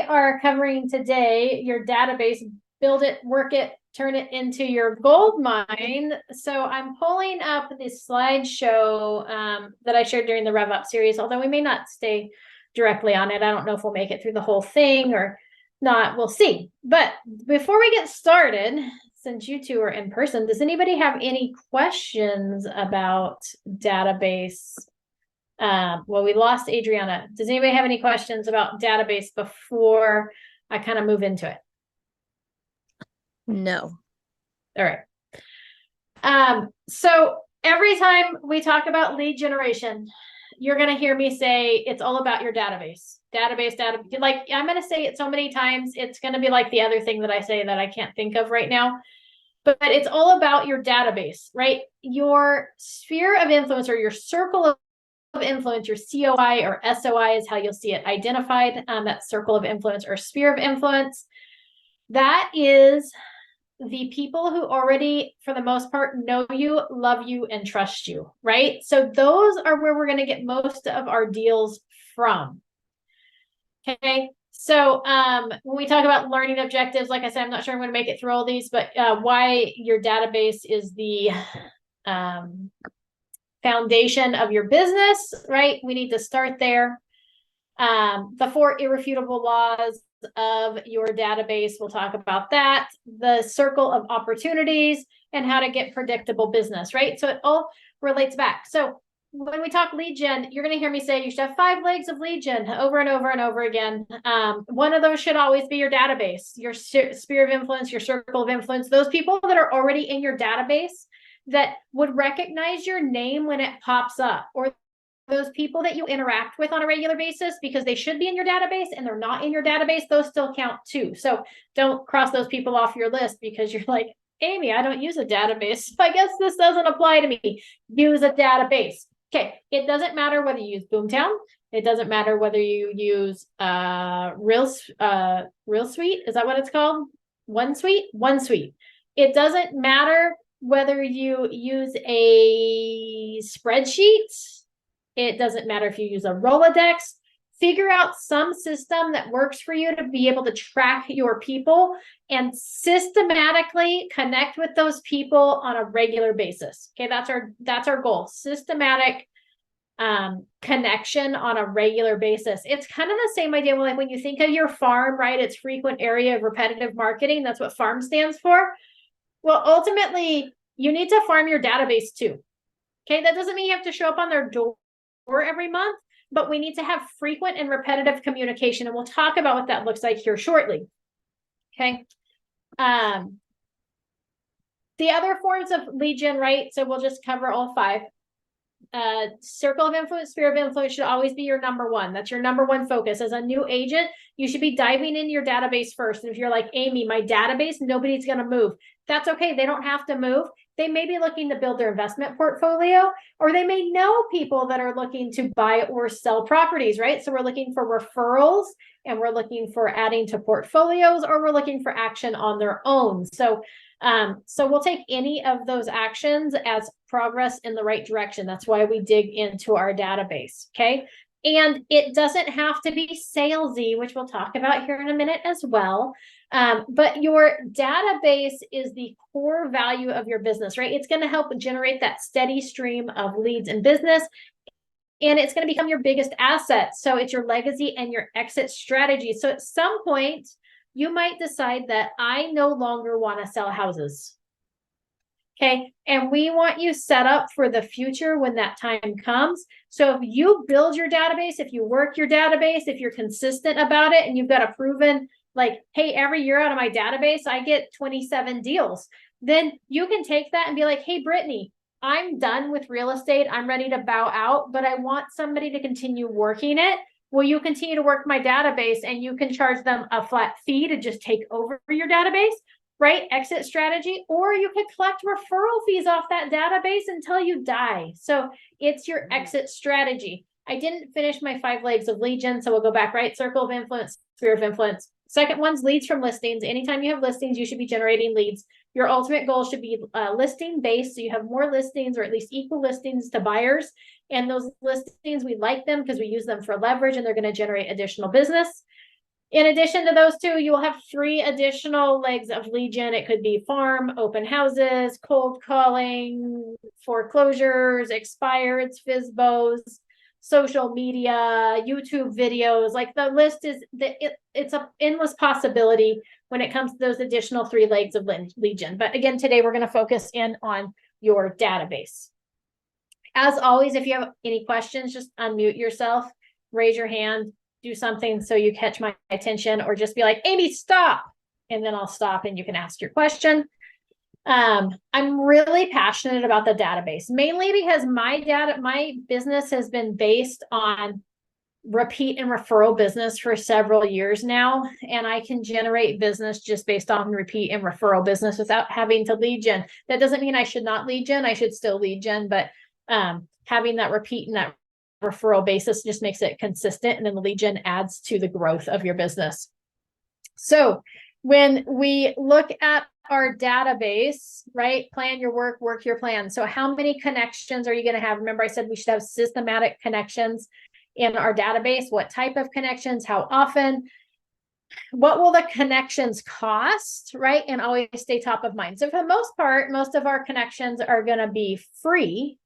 we are covering today your database, build it, work it, turn it into your gold mine. So I'm pulling up this slideshow that I shared during the Rev Up series, although we may not stay directly on it. I don't know if we'll make it through the whole thing or not. We'll see. But before we get started, since you two are in person, does anybody have any questions about database? Well, we lost Adriana. Does anybody have any questions about database before I kind of move into it? No. All right. So every time we talk about lead generation, you're going to hear me say it's all about your database. Like I'm going to say it so many times, it's going to be like the other thing that I say that I can't think of right now. But it's all about your database, right? Your sphere of influence or your circle of influence, your COI or SOI is how you'll see it identified. That circle of influence or sphere of influence. That is the people who already, for the most part, know you, love you, and trust you, right? So those are where we're going to get most of our deals from. Okay. So when we talk about learning objectives, like I said, I'm not sure I'm going to make it through all these, but why your database is the foundation of your business, right? We need to start there. The 4 irrefutable laws of your database, we'll talk about that. The circle of opportunities and how to get predictable business, right? So it all relates back. So when we talk lead gen, you're going to hear me say you should have 5 legs of lead gen over and over and over again. One of those should always be your database, your sphere of influence, your circle of influence, those people that are already in your database that would recognize your name when it pops up, or those people that you interact with on a regular basis because they should be in your database and they're not in your database, those still count too. So don't cross those people off your list because you're like, Amy, I don't use a database. I guess this doesn't apply to me. Use a database. Okay, it doesn't matter whether you use Boomtown. It doesn't matter whether you use Real Suite. Is that what it's called? OneSuite. It doesn't matter whether you use a spreadsheet. It doesn't matter if you use a Rolodex. Figure out some system that works for you to be able to track your people and systematically connect with those people on a regular basis. Okay, that's our goal. Systematic connection on a regular basis. It's kind of the same idea like when you think of your farm, right? It's frequent area of repetitive marketing. That's what farm stands for. Well, ultimately, you need to farm your database too. Okay, that doesn't mean you have to show up on their door every month, but we need to have frequent and repetitive communication, and we'll talk about what that looks like here shortly. Okay. The other forms of lead gen, right? So we'll just cover all 5. Circle of influence, sphere of influence should always be your number 1. That's your number 1 focus. As a new agent, you should be diving into your database first. And if you're like, Amy, my database, nobody's going to move. That's okay. They don't have to move. They may be looking to build their investment portfolio, or they may know people that are looking to buy or sell properties, right? So we're looking for referrals, and we're looking for adding to portfolios, or we're looking for action on their own. So we'll take any of those actions as progress in the right direction. That's why we dig into our database. Okay. And it doesn't have to be salesy, which we'll talk about here in a minute as well. But your database is the core value of your business, right? It's going to help generate that steady stream of leads and business. And it's going to become your biggest asset. So it's your legacy and your exit strategy. So at some point, you might decide that I no longer want to sell houses. Okay. And we want you set up for the future when that time comes. So if you build your database, if you work your database, if you're consistent about it, and you've got a proven, like, hey, every year out of my database, I get 27 deals, then you can take that and be like, hey, Brittany, I'm done with real estate. I'm ready to bow out, but I want somebody to continue working it. Will you continue to work my database, and you can charge them a flat fee to just take over your database, right? Exit strategy, or you could collect referral fees off that database until you die. So it's your exit strategy. I didn't finish my 5 legs of lead gen, so we'll go back, right? Circle of influence, sphere of influence. Second one's leads from listings. Anytime you have listings, you should be generating leads. Your ultimate goal should be listing based. So you have more listings, or at least equal listings to buyers. And those listings, we like them because we use them for leverage, and they're going to generate additional business. In addition to those two, you will have 3 additional legs of lead gen. It could be farm, open houses, cold calling, foreclosures, expireds, FSBOs, social media, YouTube videos. Like the list is it's an endless possibility when it comes to those additional 3 legs of lead gen. But again, today we're going to focus in on your database. As always, if you have any questions, just unmute yourself, raise your hand, do something so you catch my attention, or just be like, Amy, stop. And then I'll stop and you can ask your question. I'm really passionate about the database, mainly because my business has been based on repeat and referral business for several years now. And I can generate business just based on repeat and referral business without having to lead gen. That doesn't mean I should not lead gen. I should still lead gen, but having that repeat and that referral basis just makes it consistent, and then the lead gen adds to the growth of your business. So when we look at our database, right? Plan your work, work your plan. So how many connections are you going to have? Remember, I said we should have systematic connections in our database. What type of connections? How often? What will the connections cost, right? And always stay top of mind. So for the most part, most of our connections are going to be free,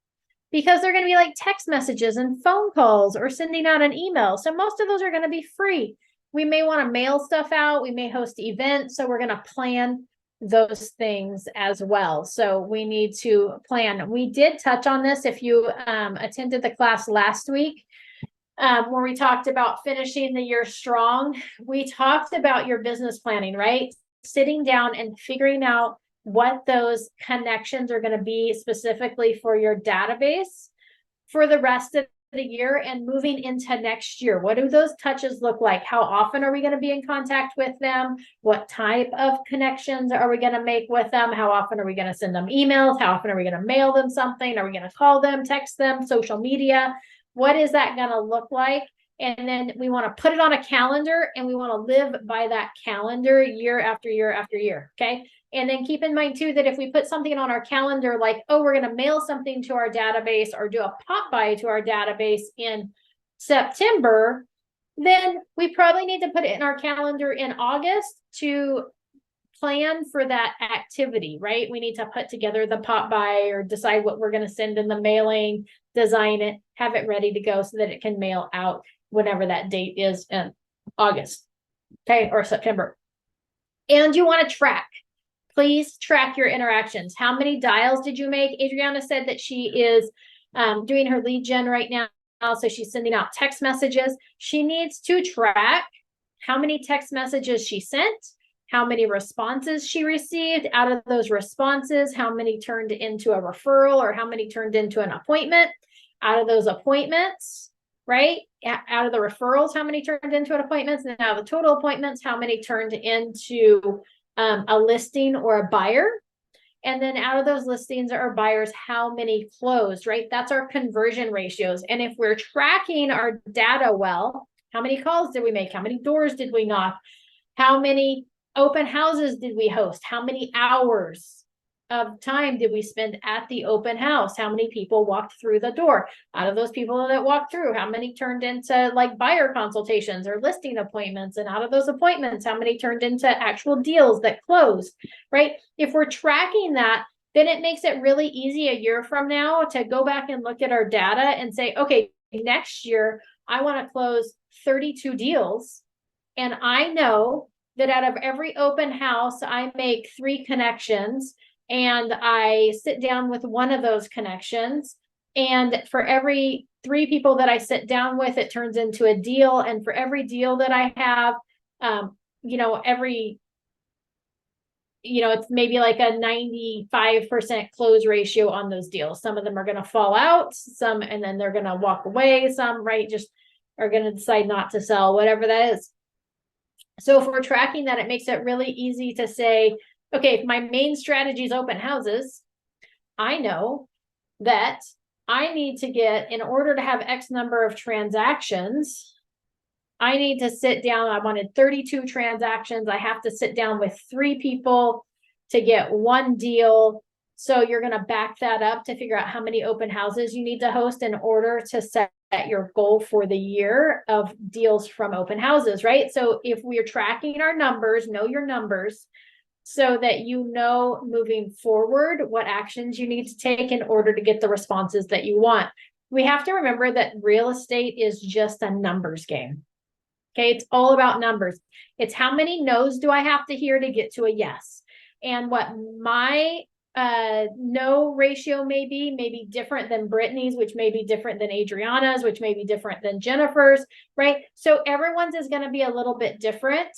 because they're going to be like text messages and phone calls or sending out an email. So most of those are going to be free. We may want to mail stuff out. We may host events. So we're going to plan those things as well. So we need to plan. We did touch on this if you attended the class last week, where we talked about finishing the year strong. We talked about your business planning, right? Sitting down and figuring out what those connections are going to be specifically for your database for the rest of the year and moving into next year. What do those touches look like? How often are we going to be in contact with them? What type of connections are we going to make with them? How often are we going to send them emails? How often are we going to mail them something? Are we going to call them, text them, social media? What is that going to look like? And then we want to put it on a calendar, and we want to live by that calendar year after year after year. Okay. And then keep in mind too, that if we put something on our calendar, like, oh, we're going to mail something to our database or do a pop by to our database in September, then we probably need to put it in our calendar in August to plan for that activity, right? We need to put together the pop by or decide what we're going to send in the mailing, design it, have it ready to go so that it can mail out whenever that date is in August, okay, or September. And you want to track. Please track your interactions. How many dials did you make? Adriana said that she is doing her lead gen right now. So she's sending out text messages. She needs to track how many text messages she sent, how many responses she received. Out of those responses, how many turned into a referral or how many turned into an appointment. Out of those appointments, right? Out of the referrals, how many turned into an appointments? And out of the total appointments, how many turned into a listing or a buyer? And then out of those listings or buyers, how many closed, right? That's our conversion ratios. And if we're tracking our data well, how many calls did we make? How many doors did we knock? How many open houses did we host? How many hours of time did we spend at the open house? How many people walked through the door? Out of those people that walked through, how many turned into like buyer consultations or listing appointments? And out of those appointments, how many turned into actual deals that closed, right? If we're tracking that, then it makes it really easy a year from now to go back and look at our data and say, okay, next year, I want to close 32 deals. And I know that out of every open house, I make 3 connections, and I sit down with one of those connections. And for every 3 people that I sit down with, it turns into a deal. And for every deal that I have, it's maybe like a 95% close ratio on those deals. Some of them are going to fall out, and then they're going to walk away. Some, right, just are going to decide not to sell, whatever that is. So if we're tracking that, it makes it really easy to say, okay, if my main strategy is open houses, I know that I need to get, in order to have X number of transactions, I need to sit down. I wanted 32 transactions. I have to sit down with 3 people to get 1 deal So you're going to back that up to figure out how many open houses you need to host in order to set your goal for the year of deals from open houses, right? So if we're tracking our numbers, know your numbers, so that you know moving forward what actions you need to take in order to get the responses that you want. We have to remember that real estate is just a numbers game. Okay, it's all about numbers. It's how many no's do I have to hear to get to a yes. And what my no ratio may be different than Brittany's, which may be different than Adriana's, which may be different than Jennifer's, right? So everyone's is going to be a little bit different.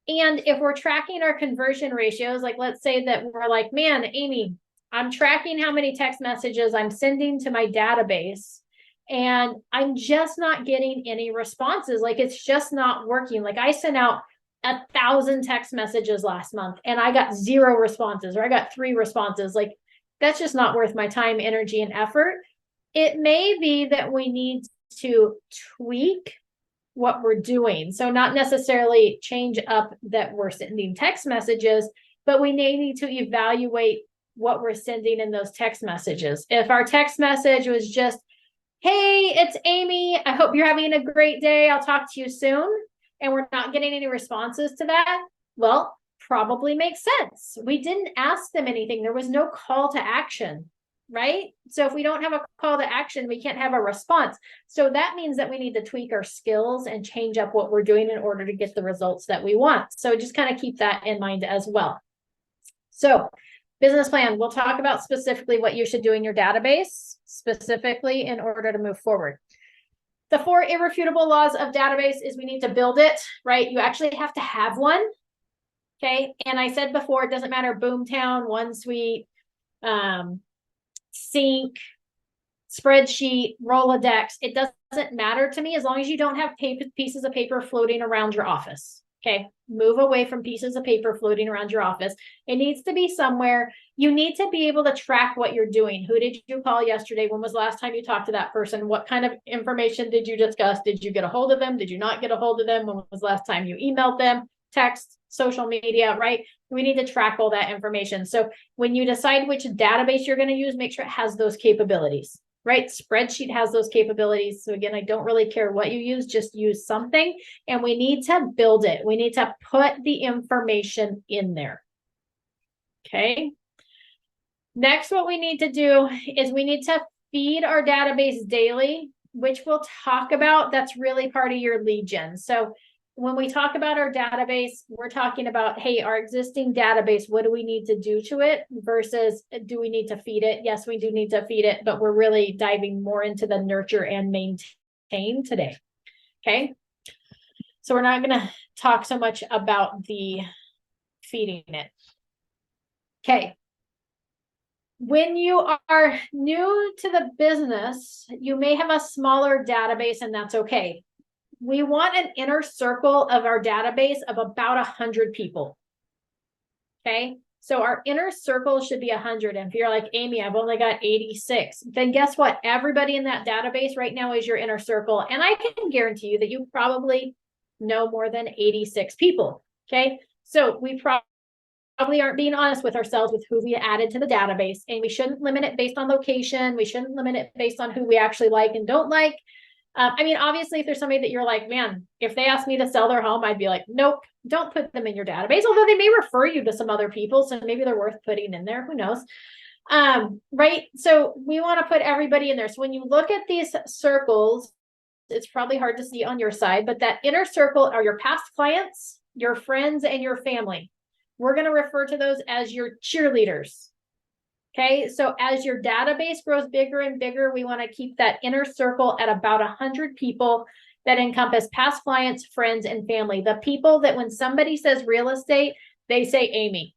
And if we're tracking our conversion ratios, like let's say that we're like, man, Amy, I'm tracking how many text messages I'm sending to my database, and I'm just not getting any responses. Like it's just not working. Like I sent out 1,000 text messages last month and I got 0 responses, or I got 3 responses. Like that's just not worth my time, energy, and effort. It may be that we need to tweak what we're doing. So not necessarily change up that we're sending text messages, but we may need to evaluate what we're sending in those text messages. If our text message was just, hey, it's Amy, I hope you're having a great day, I'll talk to you soon, and we're not getting any responses to that, well, probably makes sense. We didn't ask them anything. There was no call to action, right? So if we don't have a call to action, we can't have a response. So that means that we need to tweak our skills and change up what we're doing in order to get the results that we want. So just kind of keep that in mind as well. So business plan, we'll talk about specifically what you should do in your database, specifically in order to move forward. The 4 irrefutable laws of database is we need to build it, right? You actually have to have one. Okay. And I said before, it doesn't matter, Boomtown, OneSuite, Sync, spreadsheet, Rolodex. It doesn't matter to me as long as you don't have pieces of paper floating around your office. Okay. Move away from pieces of paper floating around your office. It needs to be somewhere. You need to be able to track what you're doing. Who did you call yesterday? When was the last time you talked to that person? What kind of information did you discuss? Did you get a hold of them? Did you not get a hold of them? When was the last time you emailed them? Text, social media, right? We need to track all that information. So when you decide which database you're going to use, make sure it has those capabilities, right? Spreadsheet has those capabilities. So again, I don't really care what you use, just use something. And we need to build it. We need to put the information in there. Okay. Next, what we need to do is we need to feed our database daily, which we'll talk about. That's really part of your lead gen. So when we talk about our database, we're talking about, hey, our existing database, what do we need to do to it versus do we need to feed it? Yes, we do need to feed it, but we're really diving more into the nurture and maintain today. Okay. So we're not going to talk so much about the feeding it. Okay. When you are new to the business, you may have a smaller database, and that's okay. We want an inner circle of our database of about 100 people. Okay. So our inner circle should be 100. And if you're like, Amy, I've only got 86, then guess what? Everybody in that database right now is your inner circle. And I can guarantee you that you probably know more than 86 people. Okay. So we probably aren't being honest with ourselves with who we added to the database, and we shouldn't limit it based on location. We shouldn't limit it based on who we actually like and don't like. I mean, obviously, if there's somebody that you're like, man, if they asked me to sell their home, I'd be like, nope, don't put them in your database. Although they may refer you to some other people, so maybe they're worth putting in there. Who knows? Right? So we want to put everybody in there. So when you look at these circles, it's probably hard to see on your side, but that inner circle are your past clients, your friends, and your family. We're going to refer to those as your cheerleaders. Okay, so as your database grows bigger and bigger, we want to keep that inner circle at about 100 people that encompass past clients, friends, and family. The people that when somebody says real estate, they say Amy.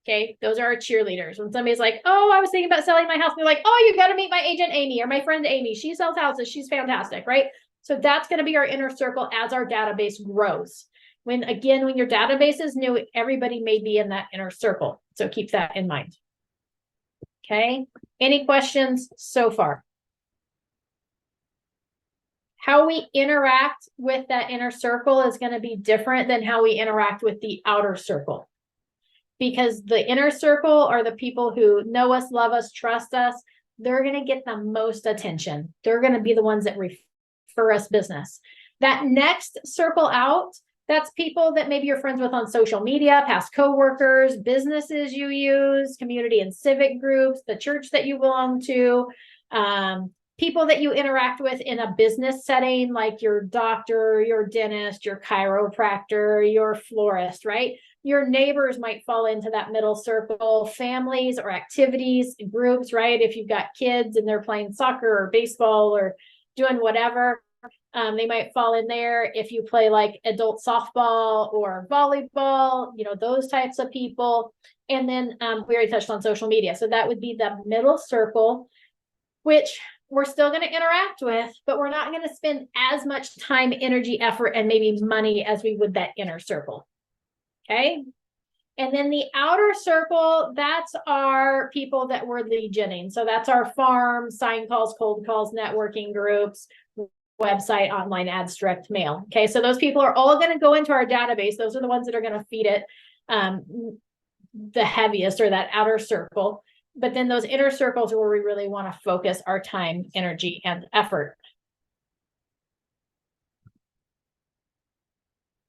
Okay, those are our cheerleaders. When somebody's like, oh, I was thinking about selling my house, they're like, oh, you got to meet my agent Amy or my friend Amy. She sells houses. She's fantastic, right? So that's going to be our inner circle as our database grows. When your database is new, everybody may be in that inner circle. So keep that in mind. Okay, any questions so far? How we interact with that inner circle is going to be different than how we interact with the outer circle. because the inner circle are the people who know us, love us, trust us. They're going to get the most attention. They're going to be the ones that refer us business. That next circle out, that's people that maybe you're friends with on social media, past coworkers, businesses you use, community and civic groups, the church that you belong to, people that you interact with in a business setting, like your doctor, your dentist, your chiropractor, your florist, right? Your neighbors might fall into that middle circle, families or activities, groups, right? If you've got kids and they're playing soccer or baseball or doing whatever, they might fall in there. If you play like adult softball or volleyball, those types of people. And then we already touched on social media. So that would be the middle circle, which we're still going to interact with, but we're not going to spend as much time, energy, effort, and maybe money as we would that inner circle. Okay. And then the outer circle, that's our people that we're lead genning. So that's our farm, sign calls, cold calls, networking groups, website, online ads, direct mail. Okay. So those people are all going to go into our database. Those are the ones that are going to feed it the heaviest, or that outer circle. But then those inner circles are where we really want to focus our time, energy, and effort.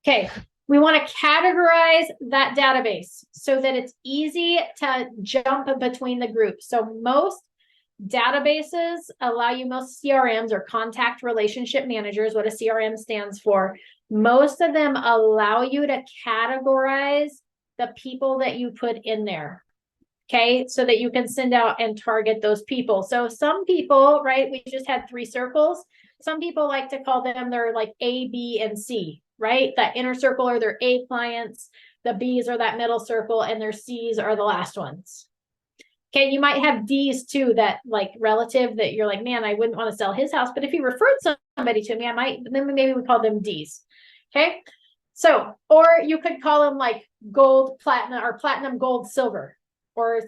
Okay. We want to categorize that database so that it's easy to jump between the groups. So most databases allow you, most CRMs or contact relationship managers, what a CRM stands for, most of them allow you to categorize the people that you put in there. Okay, so that you can send out and target those people. So some people, right, we just had 3 circles. Some people like to call them their like A, B, and C, right? That inner circle are their A clients, the B's are that middle circle, and their C's are the last ones. Okay, you might have D's too, that like relative that you're like, man, I wouldn't want to sell his house, but if he referred somebody to me, I might, then maybe we call them D's. Okay, so, or you could call them like gold, platinum, or platinum, gold, silver, or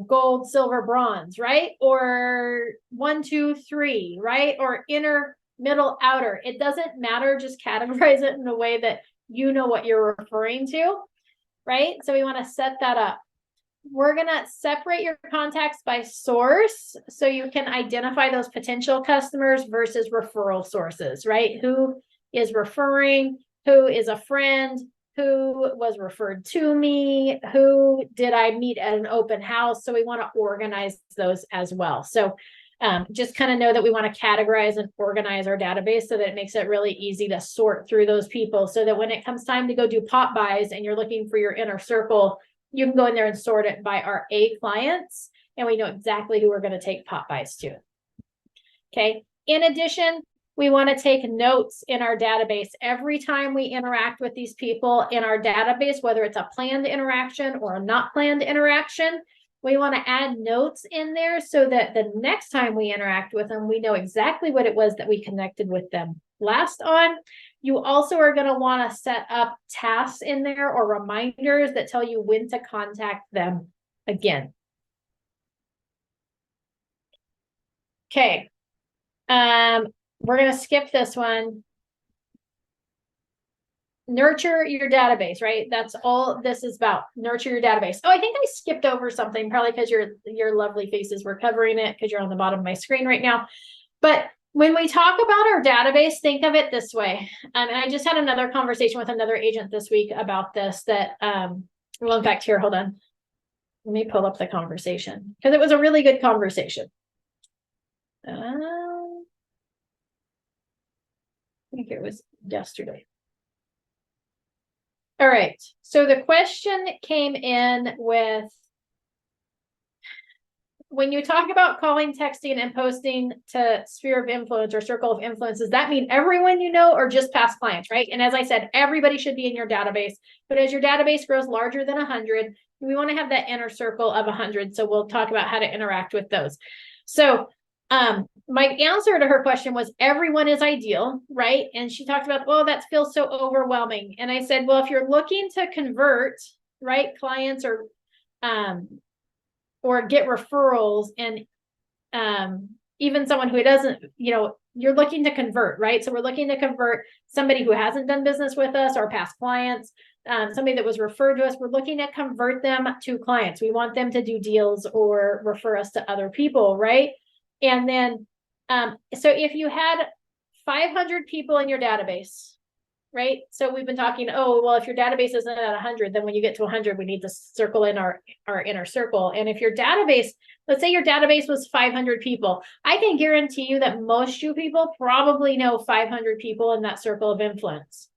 gold, silver, bronze, right? Or 1, 2, 3, right? Or inner, middle, outer. It doesn't matter. Just categorize it in a way that you know what you're referring to, right? So we want to set that up. We're going to separate your contacts by source so you can identify those potential customers versus referral sources, right? Who is referring? Who is a friend? Who was referred to me? Who did I meet at an open house? So we want to organize those as well. So just kind of know that we want to categorize and organize our database so that it makes it really easy to sort through those people, so that when it comes time to go do pop buys and you're looking for your inner circle, you can go in there and sort it by our A clients, and we know exactly who we're going to take pop buys to. Okay. In addition, we want to take notes in our database every time we interact with these people in our database, whether it's a planned interaction or a not planned interaction. We want to add notes in there so that the next time we interact with them, we know exactly what it was that we connected with them last on. You also are going to want to set up tasks in there or reminders that tell you when to contact them again. Okay. We're going to skip this one. Nurture your database, right? That's all this is about. Nurture your database. Oh, I think I skipped over something, probably because your lovely faces were covering it because you're on the bottom of my screen right now. But when we talk about our database, think of it this way. And I just had another conversation with another agent this week about this, that, well, in fact, here, hold on. Let me pull up the conversation because it was a really good conversation. I think it was yesterday. All right. So the question came in with, when you talk about calling, texting, and posting to sphere of influence or circle of influence, does that mean everyone you know or just past clients, right? And as I said, everybody should be in your database. But as your database grows larger than 100, we want to have that inner circle of 100. So we'll talk about how to interact with those. So my answer to her question was everyone is ideal, right? And she talked about, well, that feels so overwhelming. And I said, well, if you're looking to convert, right, clients or get referrals, and even someone who doesn't, you're looking to convert, right? So we're looking to convert somebody who hasn't done business with us or past clients, somebody that was referred to us. We're looking to convert them to clients. We want them to do deals or refer us to other people, right? And then, so if you had 500 people in your database, right? So we've been talking, oh, well, if your database isn't at 100, then when you get to 100, we need to circle in our inner circle. And if your database, let's say your database was 500 people, I can guarantee you that most you people probably know 500 people in that circle of influence.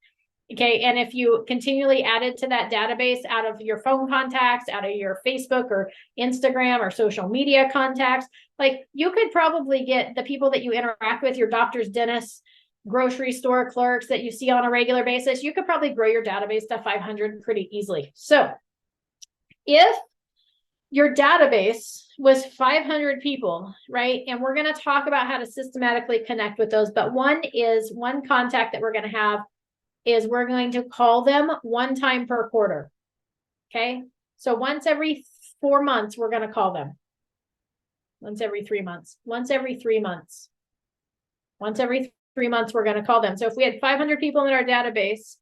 Okay, and if you continually added to that database out of your phone contacts, out of your Facebook or Instagram or social media contacts, like you could probably get the people that you interact with, your doctors, dentists, grocery store clerks that you see on a regular basis, you could probably grow your database to 500 pretty easily. So if your database was 500 people, right? And we're going to talk about how to systematically connect with those. But one contact that we're going to have is we're going to call them one time per quarter. Okay. So once every 4 months, we're going to call them. Once every 3 months, once every 3 months, once every 3 months, we're going to call them. So if we had 500 people in our database,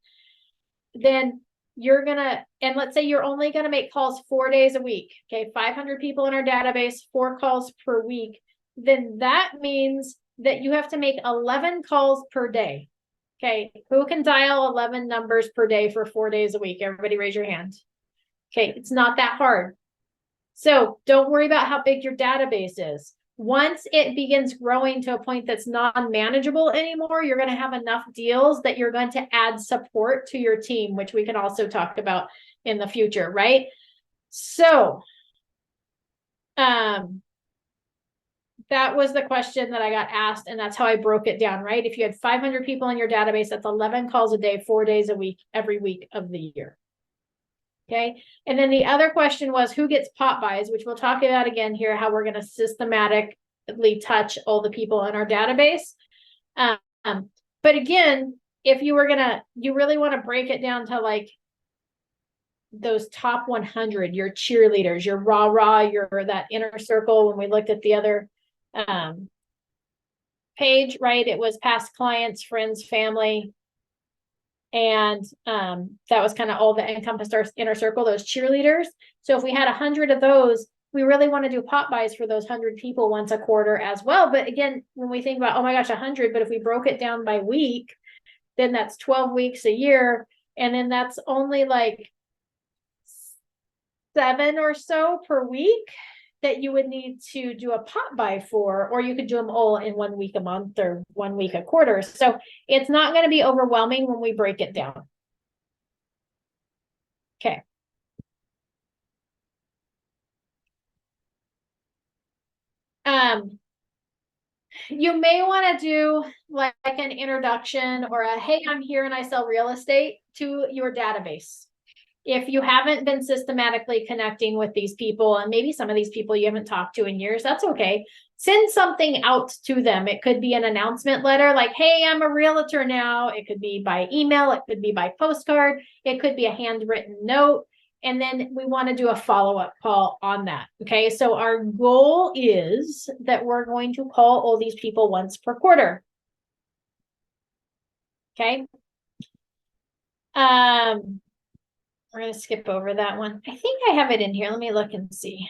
then you're going to, and let's say you're only going to make calls 4 days a week. Okay. 500 people in our database, 4 calls per week. Then that means that you have to make 11 calls per day. Okay, who can dial 11 numbers per day for 4 days a week? Everybody raise your hand. Okay, it's not that hard. So don't worry about how big your database is. Once it begins growing to a point that's non-manageable anymore, you're going to have enough deals that you're going to add support to your team, which we can also talk about in the future, right? So, that was the question that I got asked, and that's how I broke it down, right? If you had 500 people in your database, that's 11 calls a day, 4 days a week, every week of the year. Okay. And then the other question was who gets pop buys, which we'll talk about again here, how we're going to systematically touch all the people in our database. But again, if you really want to break it down to like those top 100, your cheerleaders, your rah-rah, your that inner circle. When we looked at the other page, right, it was past clients, friends, family, and that was kind of all that encompassed our inner circle, those cheerleaders. So if we had 100 of those, we really want to do pop buys for those 100 people once a quarter as well. But again, when we think about, oh my gosh, 100, but if we broke it down by week, then that's 12 weeks a year, and then that's only like 7 or so per week that you would need to do a pop buy for, or you could do them all in 1 week a month or 1 week a quarter. So it's not going to be overwhelming when we break it down. Okay. You may want to do like an introduction or a, hey, I'm here and I sell real estate to your database. If you haven't been systematically connecting with these people, and maybe some of these people you haven't talked to in years, that's okay. Send something out to them. It could be an announcement letter like, hey, I'm a realtor now. It could be by email. It could be by postcard. It could be a handwritten note. And then we want to do a follow-up call on that. Okay, so our goal is that we're going to call all these people once per quarter. Okay. We're going to skip over that one. I think I have it in here. Let me look and see.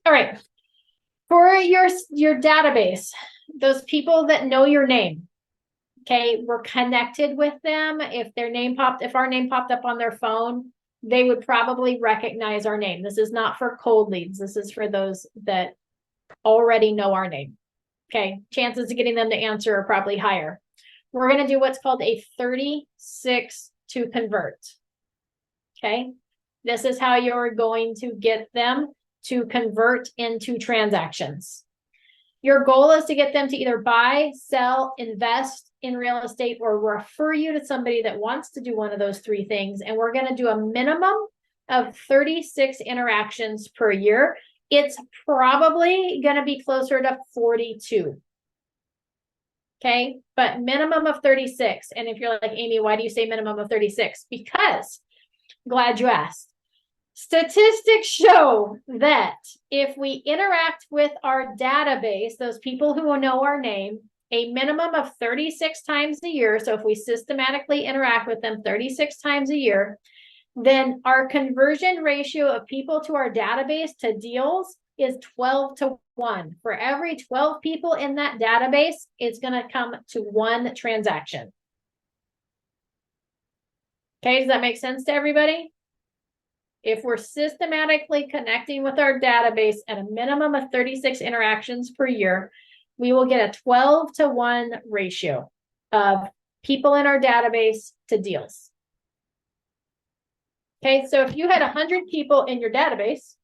All right. For your database, those people that know your name, okay, we're connected with them. If our name popped up on their phone, they would probably recognize our name. This is not for cold leads. This is for those that already know our name. Okay. Chances of getting them to answer are probably higher. We're going to do what's called a 36 to convert. Okay. This is how you're going to get them to convert into transactions. Your goal is to get them to either buy, sell, invest in real estate, or refer you to somebody that wants to do one of those 3 things. And we're going to do a minimum of 36 interactions per year. It's probably going to be closer to 42. Okay, but minimum of 36. And if you're like, Amy, why do you say minimum of 36? Because, glad you asked. Statistics show that if we interact with our database, those people who know our name, a minimum of 36 times a year, so if we systematically interact with them 36 times a year, then our conversion ratio of people to our database to deals is 12 to 1. For every 12 people in that database, it's going to come to one transaction. Okay, does that make sense to everybody? If we're systematically connecting with our database at a minimum of 36 interactions per year, we will get a 12 to 1 ratio of people in our database to deals. Okay, so if you had 100 people in your database,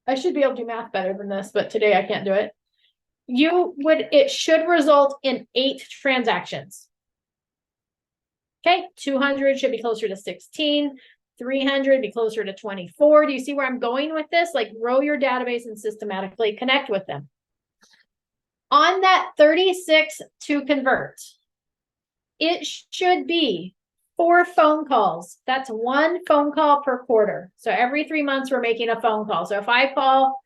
I should be able to do math better than this, but today I can't do it. It should result in 8 transactions. Okay, 200 should be closer to 16. 300 be closer to 24. Do you see where I'm going with this? Like, grow your database and systematically connect with them. On that 36 to convert, it should be 4 phone calls. That's 1 phone call per quarter. So every 3 months, we're making a phone call. So if I call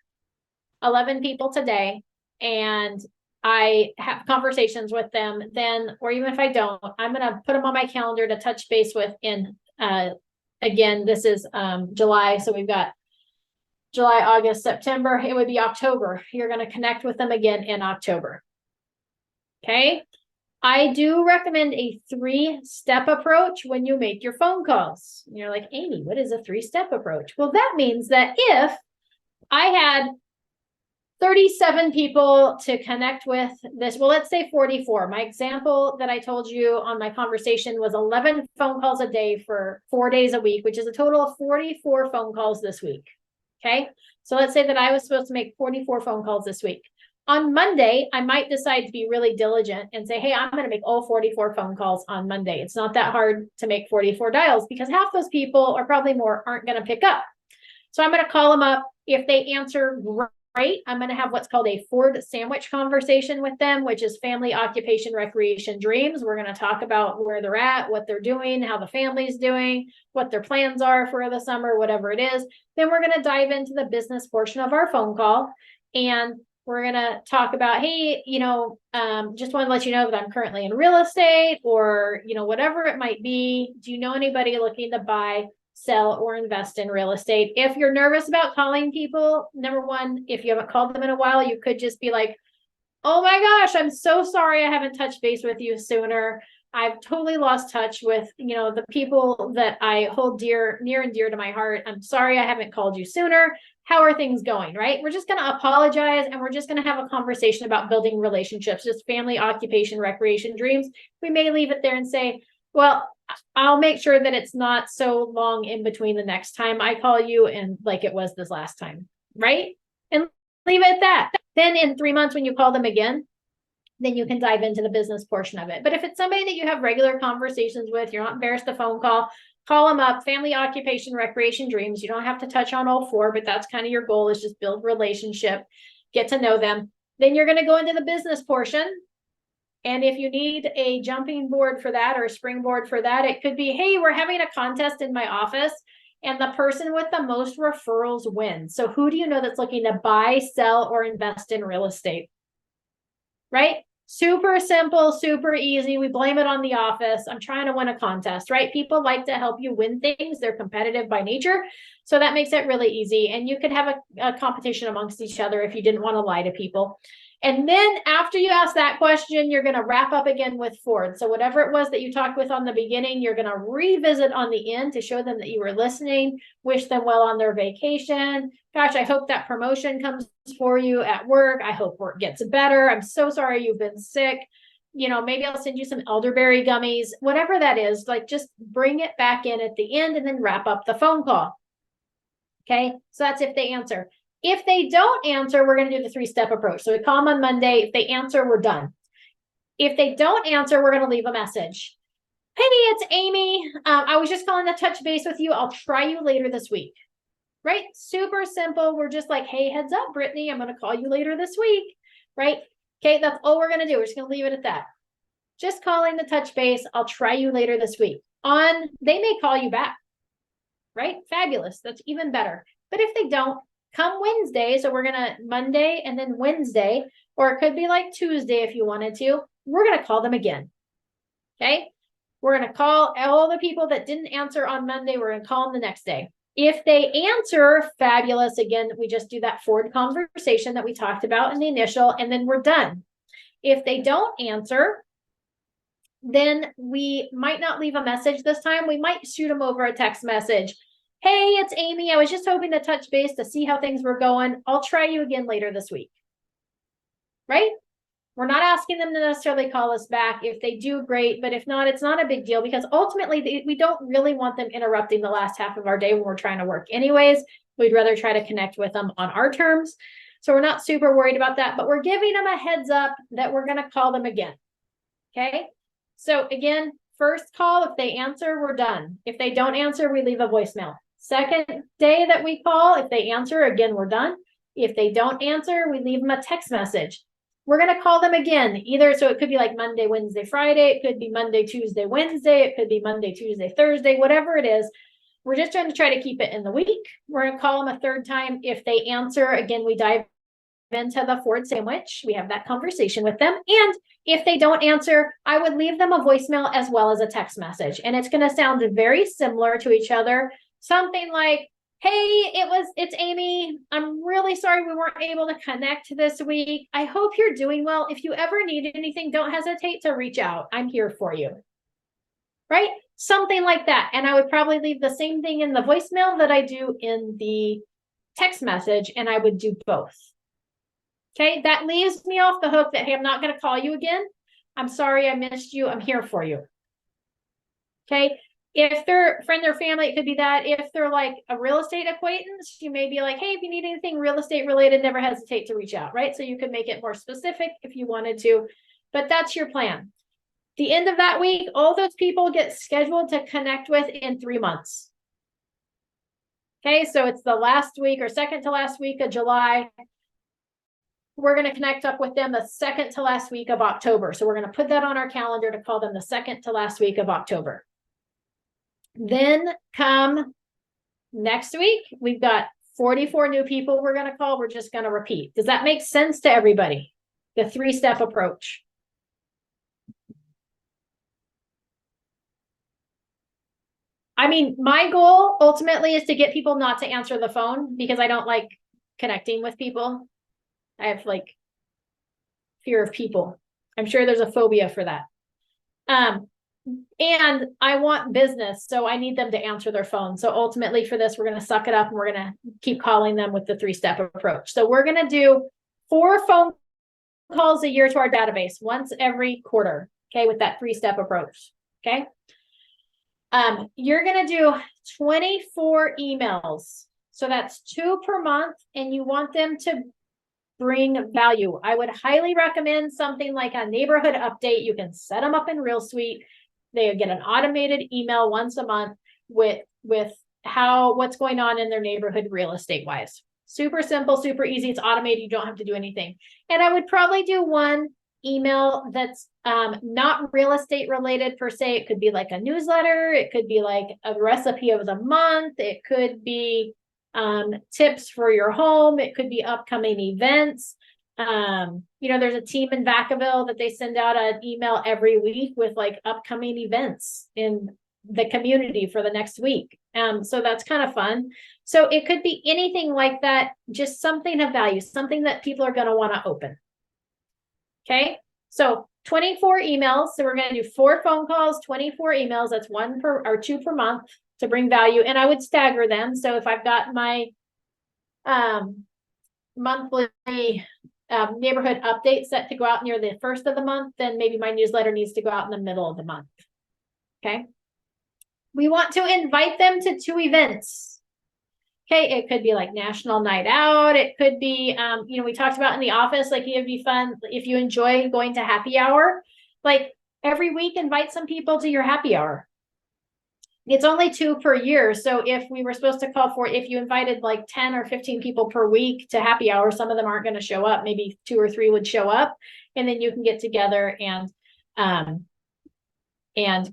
11 people today and I have conversations with them, then, or even if I don't, I'm going to put them on my calendar to touch base with in, again, this is July. So we've got July, August, September. It would be October. You're going to connect with them again in October. Okay. I do recommend a 3-step approach when you make your phone calls. You're like, Amy, what is a 3-step approach? Well, that means that if I had 37 people to connect with this, well, let's say 44. My example that I told you on my conversation was 11 phone calls a day for 4 days a week, which is a total of 44 phone calls this week. Okay. So let's say that I was supposed to make 44 phone calls this week. On Monday, I might decide to be really diligent and say, hey, I'm going to make all 44 phone calls on Monday. It's not that hard to make 44 dials because half those people, or probably more, aren't going to pick up. So I'm going to call them up. If they answer right, I'm going to have what's called a Ford sandwich conversation with them, which is family, occupation, recreation, dreams. We're going to talk about where they're at, what they're doing, how the family's doing, what their plans are for the summer, whatever it is. Then we're going to dive into the business portion of our phone call. And we're going to talk about, hey, just want to let you know that I'm currently in real estate, or, whatever it might be. Do you know anybody looking to buy, sell, or invest in real estate? If you're nervous about calling people, number one, if you haven't called them in a while, you could just be like, oh my gosh, I'm so sorry I haven't touched base with you sooner. I've totally lost touch with, the people that I hold near and dear to my heart. I'm sorry I haven't called you sooner. How are things going, right? We're just going to apologize, and we're just going to have a conversation about building relationships, just family, occupation, recreation, dreams. We may leave it there and say, well, I'll make sure that it's not so long in between the next time I call you and like it was this last time, right? And leave it at that. Then in 3 months, when you call them again, then you can dive into the business portion of it. But if it's somebody that you have regular conversations with, you're not embarrassed to phone call them up, family, occupation, recreation, dreams. You don't have to touch on all 4, but that's kind of your goal, is just build relationship, get to know them. Then you're going to go into the business portion. And if you need a jumping board for that, or a springboard for that, it could be, hey, we're having a contest in my office, and the person with the most referrals wins. So who do you know that's looking to buy, sell, or invest in real estate? Right? Super simple, super easy. We blame it on the office. I'm trying to win a contest, right? People like to help you win things. They're competitive by nature. So that makes it really easy. And you could have a competition amongst each other if you didn't want to lie to people. And then after you ask that question, you're going to wrap up again with Ford. So whatever it was that you talked with on the beginning, you're going to revisit on the end to show them that you were listening, wish them well on their vacation. Gosh, I hope that promotion comes for you at work. I hope work gets better. I'm so sorry you've been sick. Maybe I'll send you some elderberry gummies, whatever that is. Like, just bring it back in at the end and then wrap up the phone call. Okay, so that's if they answer. If they don't answer, we're going to do the 3-step approach. So we call them on Monday. If they answer, we're done. If they don't answer, we're going to leave a message. Penny, it's Amy. I was just calling to touch base with you. I'll try you later this week. Right? Super simple. We're just like, hey, heads up, Brittany, I'm going to call you later this week. Right? Okay, that's all we're going to do. We're just going to leave it at that. Just calling to touch base. I'll try you later this week. They may call you back. Right? Fabulous. That's even better. But if they don't, come Wednesday, so we're gonna Monday and then Wednesday, or it could be like Tuesday if you wanted to, we're gonna call them again. Okay. We're gonna call all the people that didn't answer on Monday, we're gonna call them the next day. If they answer, fabulous. Again, we just do that forward conversation that we talked about in the initial, and then we're done. If they don't answer, then we might not leave a message this time. We might shoot them over a text message. Hey, it's Amy. I was just hoping to touch base to see how things were going. I'll try you again later this week. Right? We're not asking them to necessarily call us back. If they do, great. But if not, it's not a big deal, because ultimately we don't really want them interrupting the last half of our day when we're trying to work anyways. We'd rather try to connect with them on our terms. So we're not super worried about that, but we're giving them a heads up that we're going to call them again. Okay. So again, first call, if they answer, we're done. If they don't answer, we leave a voicemail. Second day that we call, if they answer, again, we're done. If they don't answer, we leave them a text message. We're going to call them again, either, so it could be like Monday, Wednesday, Friday. It could be Monday, Tuesday, Wednesday. It could be Monday, Tuesday, Thursday, whatever it is. We're just trying to try to keep it in the week. We're going to call them a third time. If they answer, again, we dive into the forward sandwich. We have that conversation with them. And if they don't answer, I would leave them a voicemail as well as a text message. And it's going to sound very similar to each other. Something like, hey, it's Amy. I'm really sorry we weren't able to connect this week. I hope you're doing well. If you ever need anything, don't hesitate to reach out. I'm here for you. Right? Something like that. And I would probably leave the same thing in the voicemail that I do in the text message, and I would do both. Okay, that leaves me off the hook that, hey, I'm not going to call you again. I'm sorry I missed you. I'm here for you. Okay, if they're friend or family, it could be that. If they're like a real estate acquaintance, you may be like, hey, if you need anything real estate related, never hesitate to reach out, right? So you could make it more specific if you wanted to, but that's your plan. The end of that week, all those people get scheduled to connect with in 3 months. Okay, so it's the last week or second to last week of July. We're going to connect up with them the second to last week of October. So we're going to put that on our calendar to call them the second to last week of October. Then come next week, we've got 44 new people we're going to call. We're just going to repeat. Does that make sense to everybody? The 3-step approach. I mean, my goal ultimately is to get people not to answer the phone, because I don't like connecting with people. I have like fear of people. I'm sure there's a phobia for that. And I want business, so I need them to answer their phone. So ultimately for this, we're going to suck it up and we're going to keep calling them with the 3-step approach. So we're going to do 4 phone calls a year to our database, once every quarter. Okay. With that 3-step approach. Okay. You're going to do 24 emails. So that's 2 per month, and you want them to bring value. I would highly recommend something like a neighborhood update. You can set them up in RealSuite. They get an automated email once a month with what's going on in their neighborhood real estate wise. Super simple, super easy. It's automated. You don't have to do anything. And I would probably do one email that's not real estate related per se. It could be like a newsletter. It could be like a recipe of the month. It could be tips for your home. It could be upcoming events. There's a team in Vacaville that they send out an email every week with like upcoming events in the community for the next week. So that's kind of fun. So it could be anything like that, just something of value, something that people are going to want to open. Okay. So 24 emails. So we're going to do 4 phone calls, 24 emails. That's 1 per or 2 per month to bring value. And I would stagger them. So if I've got my monthly neighborhood update set to go out near the first of the month, then maybe my newsletter needs to go out in the middle of the month. Okay. We want to invite them to 2 events. Okay, it could be like National Night Out. It could be, we talked about in the office, like it'd be fun if you enjoy going to happy hour, like every week, invite some people to your happy hour. It's only 2 per year. So if we were supposed to call for, if you invited like 10 or 15 people per week to happy hour, some of them aren't going to show up. Maybe 2 or 3 would show up, and then you can get together and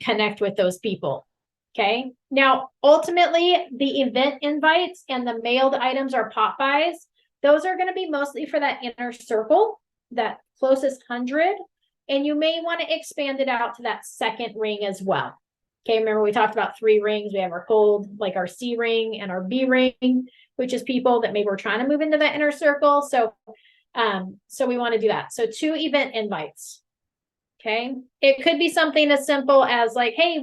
connect with those people. Okay. Now, ultimately, the event invites and the mailed items or pop buys, those are going to be mostly for that inner circle, that closest 100. And you may want to expand it out to that second ring as well. Okay. Remember, we talked about 3 rings. We have our cold, like our C ring and our B ring, which is people that maybe we're trying to move into that inner circle. So we want to do that. So 2 event invites. Okay. It could be something as simple as like, hey,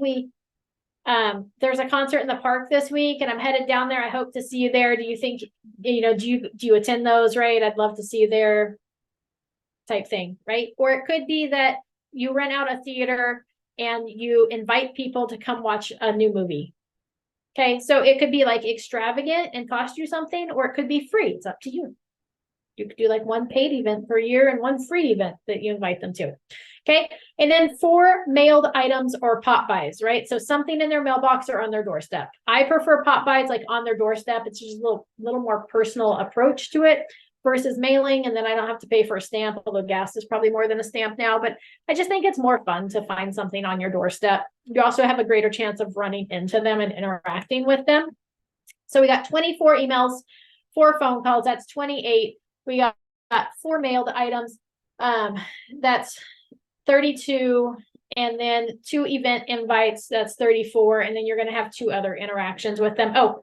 there's a concert in the park this week and I'm headed down there. I hope to see you there. Do you think, do you attend those? Right. I'd love to see you there, type thing. Right. Or it could be that you rent out a theater and you invite people to come watch a new movie. Okay. So it could be like extravagant and cost you something, or it could be free. It's up to you. You could do like 1 paid event per year and 1 free event that you invite them to. Okay. And then 4 mailed items or pop buys, right? So something in their mailbox or on their doorstep. I prefer pop buys like on their doorstep. It's just a little more personal approach to it versus mailing. And then I don't have to pay for a stamp, although gas is probably more than a stamp now, but I just think it's more fun to find something on your doorstep. You also have a greater chance of running into them and interacting with them. So we got 24 emails, 4 phone calls. That's 28. We got 4 mailed items. That's 32. And then 2 event invites. That's 34. And then you're going to have 2 other interactions with them. Oh,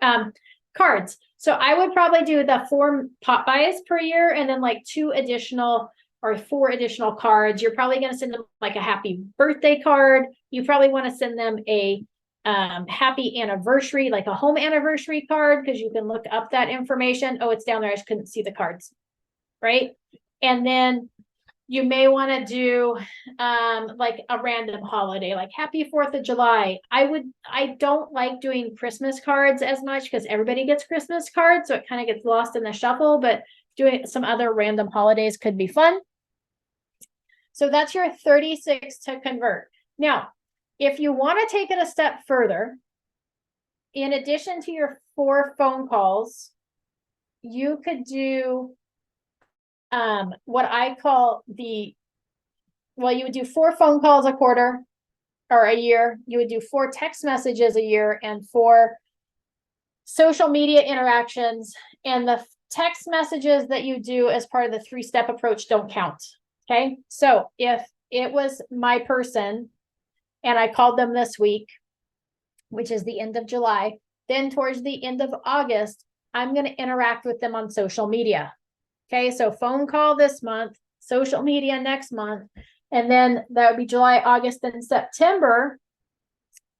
cards. So I would probably do the 4 pop buys per year and then like 2 additional or 4 additional cards. You're probably going to send them like a happy birthday card. You probably want to send them a happy anniversary, like a home anniversary card, because you can look up that information. Oh, it's down there. I just couldn't see the cards. Right. And then you may want to do like a random holiday, like happy 4th of July. I don't like doing Christmas cards as much because everybody gets Christmas cards. So it kind of gets lost in the shuffle, but doing some other random holidays could be fun. So that's your 36 to convert. Now, if you want to take it a step further, in addition to your 4 phone calls, you could do what I call you would do 4 phone calls a quarter or a year. You would do 4 text messages a year and 4 social media interactions. And the text messages that you do as part of the 3-step approach don't count. Okay. So if it was my person and I called them this week, which is the end of July, then towards the end of August, I'm going to interact with them on social media. Okay, so phone call this month, social media next month, and then that would be July, August, and September.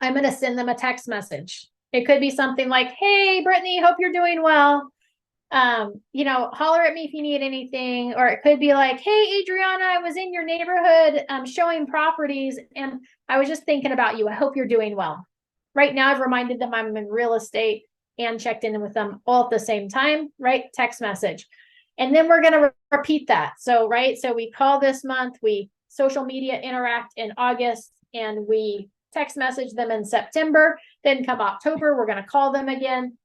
I'm going to send them a text message. It could be something like, hey, Brittany, hope you're doing well. Holler at me if you need anything. Or it could be like, hey, Adriana, I was in your neighborhood showing properties, and I was just thinking about you. I hope you're doing well. Right now, I've reminded them I'm in real estate and checked in with them all at the same time, right? Text message. And then we're going to repeat that. So, right. So we call this month, we social media interact in August, and we text message them in September. Then come October, we're going to call them again.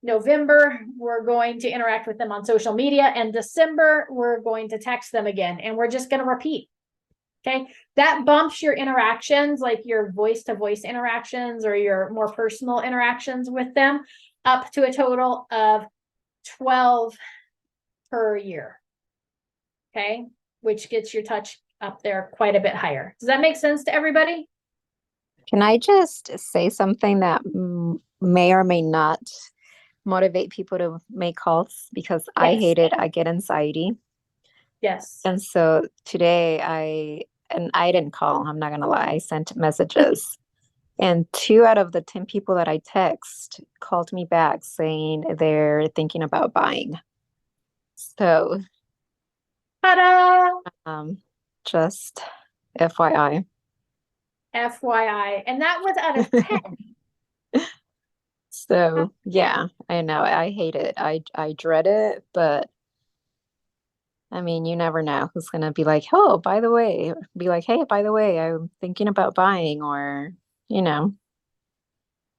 November, we're going to interact with them on social media, and December, we're going to text them again, and we're just going to repeat. Okay. That bumps your interactions, like your voice to voice interactions or your more personal interactions with them, up to a total of 12 per year. Okay. Which gets your touch up there quite a bit higher. Does that make sense to everybody? Can I just say something that may or may not motivate people to make calls? Because I hate it. I get anxiety. Yes. And so today I didn't call. I'm not going to lie. I sent messages. And 2 out of the 10 people that I text called me back saying they're thinking about buying. So, just FYI. FYI. And that was out of 10. So, yeah, I know. I hate it. I dread it, but I mean, you never know who's going to be like, oh, by the way, be like, hey, by the way, I'm thinking about buying, or,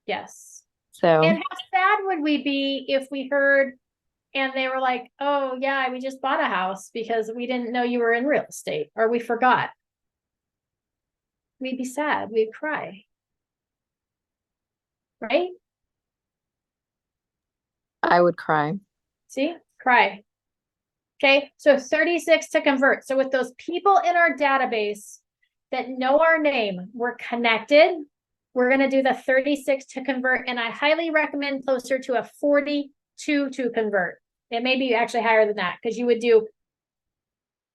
Yes. So, and how sad would we be if we heard and they were like, oh, yeah, we just bought a house because we didn't know you were in real estate, or we forgot? We'd be sad. We'd cry. right? I would cry. See, cry. Okay, so 36 to convert. So with those people in our database that know our name, we're connected. We're going to do the 36 to convert, and I highly recommend closer to a 42 to convert. It may be actually higher than that, because you would do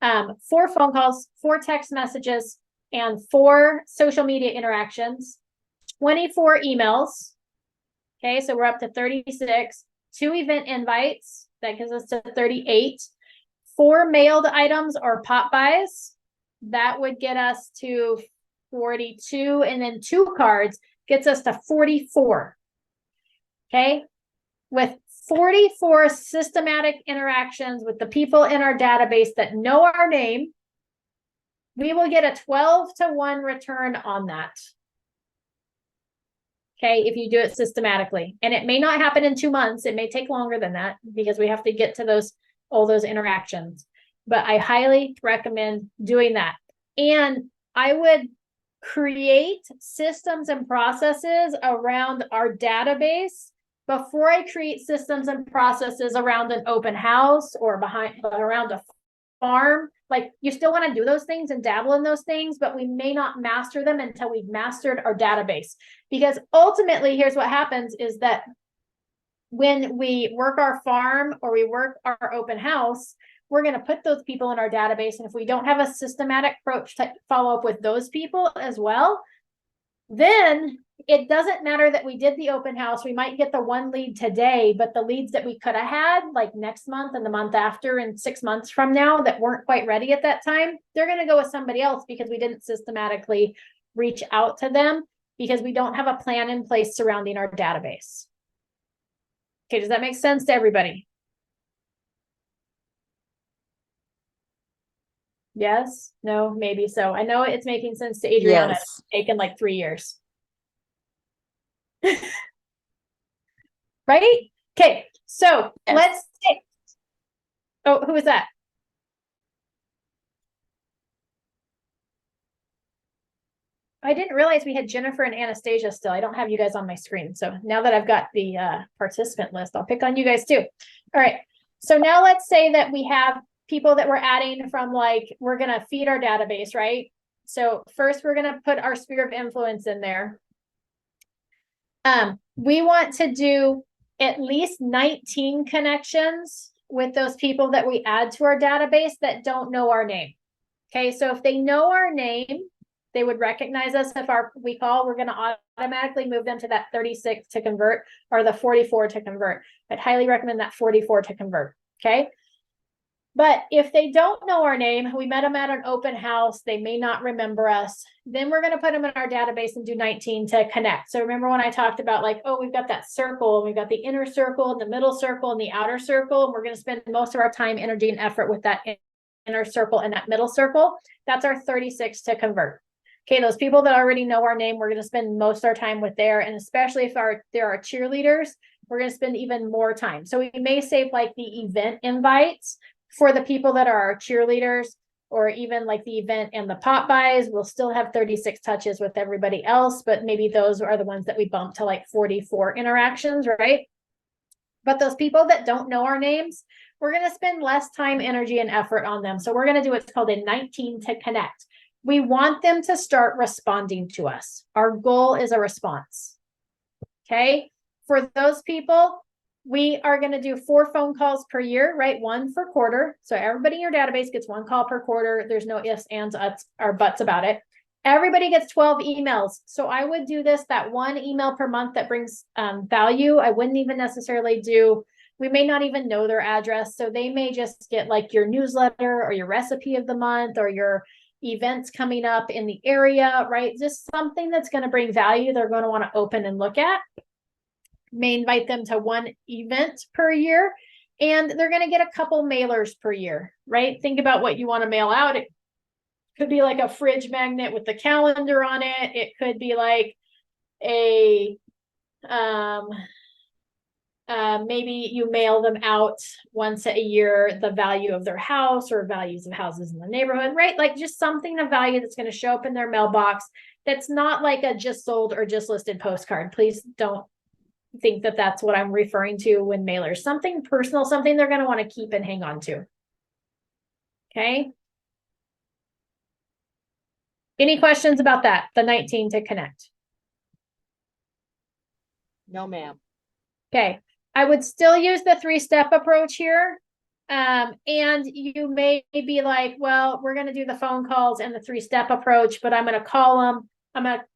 4 phone calls, 4 text messages, and 4 social media interactions, 24 emails. Okay, so we're up to 36, 2 event invites. That gives us to 38. 4 mailed items or pop buys. That would get us to 42. And then 2 cards gets us to 44. Okay. With 44 systematic interactions with the people in our database that know our name, we will get a 12-to-1 return on that. Okay, if you do it systematically. And it may not happen in 2 months. It may take longer than that, because we have to get to all those interactions. But I highly recommend doing that. And I would create systems and processes around our database before I create systems and processes around an open house or around a farm. Like, you still want to do those things and dabble in those things, but we may not master them until we've mastered our database. Because ultimately, here's what happens is that when we work our farm or we work our open house, we're going to put those people in our database. And if we don't have a systematic approach to follow up with those people as well, then it doesn't matter that we did the open house. We might get the 1 lead today, but the leads that we could have had like next month and the month after and 6 months from now that weren't quite ready at that time, they're going to go with somebody else, because we didn't systematically reach out to them, because we don't have a plan in place surrounding our database. Okay, does that make sense to everybody? Yes, no, maybe so. I know it's making sense to Adriana. Yes. It's taken like 3 years. Right? Okay, so Yes. let's say, oh, who was that? I didn't realize we had Jennifer and Anastasia still. I don't have you guys on my screen. So now that I've got the participant list, I'll pick on you guys too. All right. So now let's say that we have people that we're adding from, like, we're going to feed our database, right? So first we're going to put our sphere of influence in there. We want to do at least 19 connections with those people that we add to our database that don't know our name. Okay, so if they know our name, they would recognize us. If we call, we're going to automatically move them to that 36 to convert, or the 44 to convert. I'd highly recommend that 44 to convert. Okay. But if they don't know our name, we met them at an open house, they may not remember us, then we're going to put them in our database and do 19 to connect. So remember when I talked about, like, oh, we've got that circle, we've got the inner circle, the middle circle, and the outer circle, and we're going to spend most of our time, energy, and effort with that inner circle and that middle circle. That's our 36 to convert. Okay, those people that already know our name, we're going to spend most of our time with there. And especially if there are cheerleaders, we're going to spend even more time. So we may save like the event invites for the people that are our cheerleaders, or even like the event and the pop buys. We'll still have 36 touches with everybody else, but maybe those are the ones that we bump to like 44 interactions, right? But those people that don't know our names, we're going to spend less time, energy, and effort on them. So we're going to do what's called a 19 to connect. We want them to start responding to us. Our goal is a response. Okay. For those people, we are going to do 4 phone calls per year, right? 1 per quarter. So everybody in your database gets 1 call per quarter. There's no ifs, ands, uts, or buts about it. Everybody gets 12 emails. So I would do that 1 email per month that brings value. I wouldn't even necessarily we may not even know their address. So they may just get like your newsletter or your recipe of the month or your events coming up in the area, right? Just something that's going to bring value. They're going to want to open and look at. May invite them to 1 event per year, and they're going to get a couple mailers per year, right? Think about what you want to mail out. It could be like a fridge magnet with the calendar on it. It could be like a, maybe you mail them out once a year, the value of their house or values of houses in the neighborhood, right? Like just something of value that's going to show up in their mailbox. That's not like a just sold or just listed postcard. Please don't think that that's what I'm referring to when mailers, something personal, something they're going to want to keep and hang on to. Okay. Any questions about that? The 19 to connect. No, ma'am. Okay. I would still use the 3-step approach here. And you may be like, well, we're going to do the phone calls and the 3-step approach, but I'm going to call them.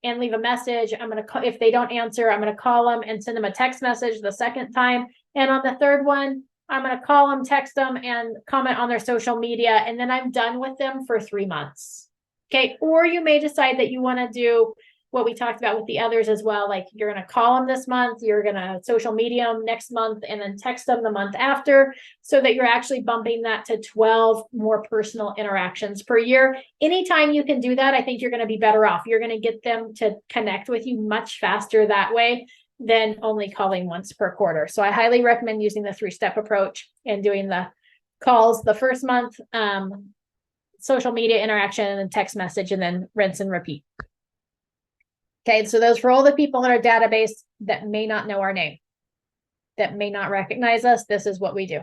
And leave a message. I'm going to call, if they don't answer, I'm going to call them and send them a text message the second time. And on the third one, I'm going to call them, text them, and comment on their social media. And then I'm done with them for 3 months. Okay. Or you may decide that you want to do what we talked about with the others as well. Like you're going to call them this month, you're going to social media them next month, and then text them the month after, so that you're actually bumping that to 12 more personal interactions per year. Anytime you can do that, I think you're going to be better off. You're going to get them to connect with you much faster that way than only calling once per quarter. So I highly recommend using the 3-step approach and doing the calls the first month, social media interaction, and text message, and then rinse and repeat. Okay, so those for all the people in our database that may not know our name, that may not recognize us, this is what we do.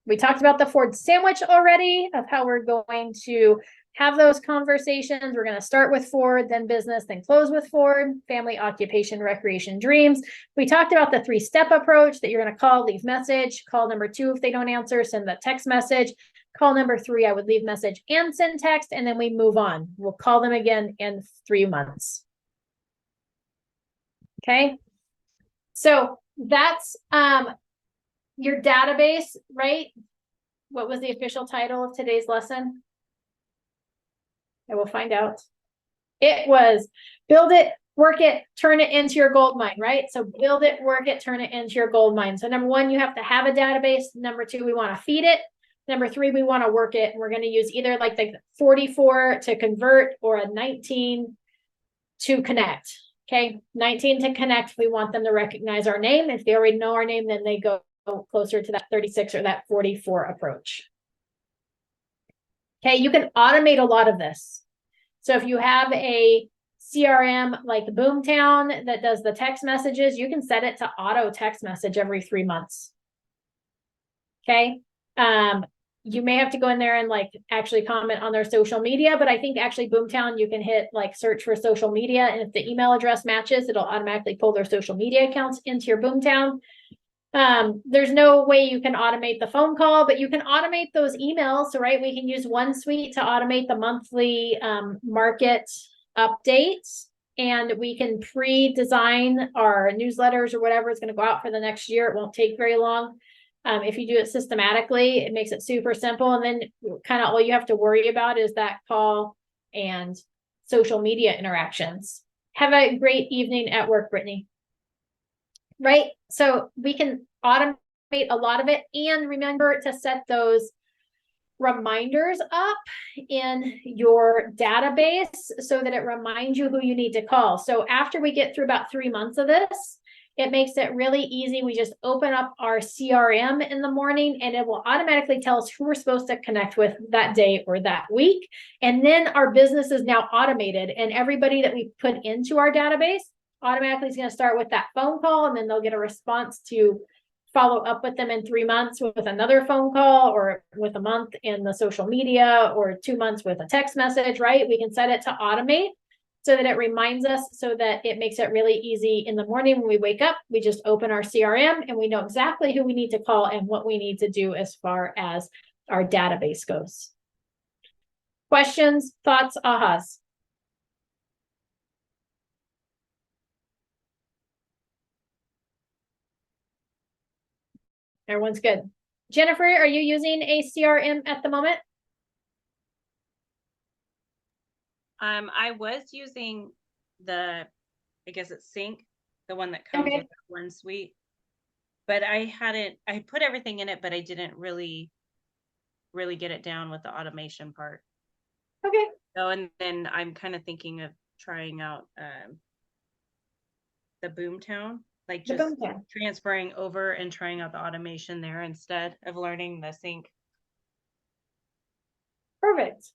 We talked about the Ford sandwich already, of how we're going to have those conversations. We're going to start with Ford, then business, then close with Ford, family, occupation, recreation, dreams. We talked about the 3-step approach, that you're going to call, leave message, call number 2 if they don't answer, send the text message. Call number 3, I would leave message and send text, and then we move on. We'll call them again in 3 months. Okay. So that's your database, right? What was the official title of today's lesson? I will find out. It was build it, work it, turn it into your gold mine, right? So build it, work it, turn it into your gold mine. So number 1, you have to have a database. Number 2, we want to feed it. Number 3, we want to work it. And we're going to use either like the 44 to convert or a 19 to connect. Okay. 19 to connect. We want them to recognize our name. If they already know our name, then they go closer to that 36 or that 44 approach. Okay. You can automate a lot of this. So if you have a CRM like Boomtown that does the text messages, you can set it to auto text message every 3 months. Okay. You may have to go in there and like actually comment on their social media, but I think actually Boomtown, you can hit like search for social media. And if the email address matches, it'll automatically pull their social media accounts into your Boomtown. There's no way you can automate the phone call, but you can automate those emails. So, right, we can use OneSuite to automate the monthly market updates, and we can pre-design our newsletters or whatever is going to go out for the next year. It won't take very long. If you do it systematically, it makes it super simple. And then kind of all you have to worry about is that call and social media interactions. Have a great evening at work, Brittany. Right? So we can automate a lot of it, and remember to set those reminders up in your database so that it reminds you who you need to call. So after we get through about 3 months of this, it makes it really easy. We just open up our CRM in the morning, and it will automatically tell us who we're supposed to connect with that day or that week. And then our business is now automated, and everybody that we put into our database automatically is going to start with that phone call, and then they'll get a response to follow up with them in 3 months with another phone call, or with a month in the social media, or 2 months with a text message, right? We can set it to automate so that it reminds us, so that it makes it really easy in the morning when we wake up. We just open our CRM and we know exactly who we need to call and what we need to do as far as our database goes. Questions, thoughts, ahas? Everyone's good. Jennifer, are you using a CRM at the moment? I was using I guess it's Sync, the one that comes with OneSuite, but I put everything in it, but I didn't really get it down with the automation part. Okay. So, and then I'm kind of thinking of trying out the Boomtown, like just transferring over and trying out the automation there instead of learning the Sync. Perfect.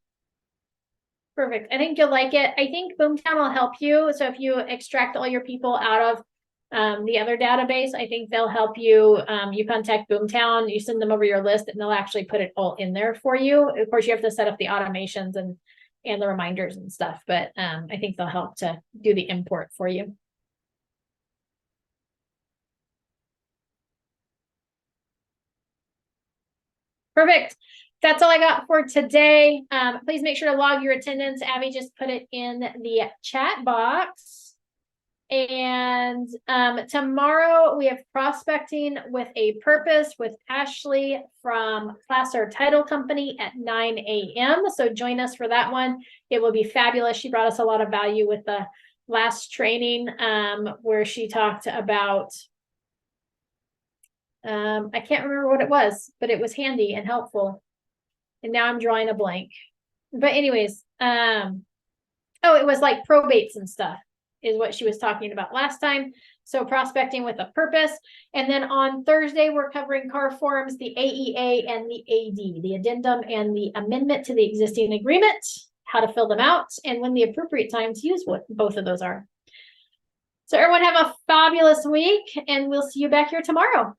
Perfect. I think you'll like it. I think Boomtown will help you. So if you extract all your people out of the other database, I think they'll help you. You contact Boomtown, you send them over your list, and they'll actually put it all in there for you. Of course, you have to set up the automations and the reminders and stuff, but I think they'll help to do the import for you. Perfect. That's all I got for today. Please make sure to log your attendance. Abby just put it in the chat box. And tomorrow we have prospecting with a purpose with Ashley from Placer Title Company at 9 a.m. So join us for that one. It will be fabulous. She brought us a lot of value with the last training where she talked about I can't remember what it was, but it was handy and helpful. And now I'm drawing a blank. But anyways, oh, it was like probates and stuff is what she was talking about last time. So prospecting with a purpose. And then on Thursday, we're covering car forms, the AEA and the AD, the addendum and the amendment to the existing agreement, how to fill them out, and when the appropriate time to use what both of those are. So everyone have a fabulous week, and we'll see you back here tomorrow.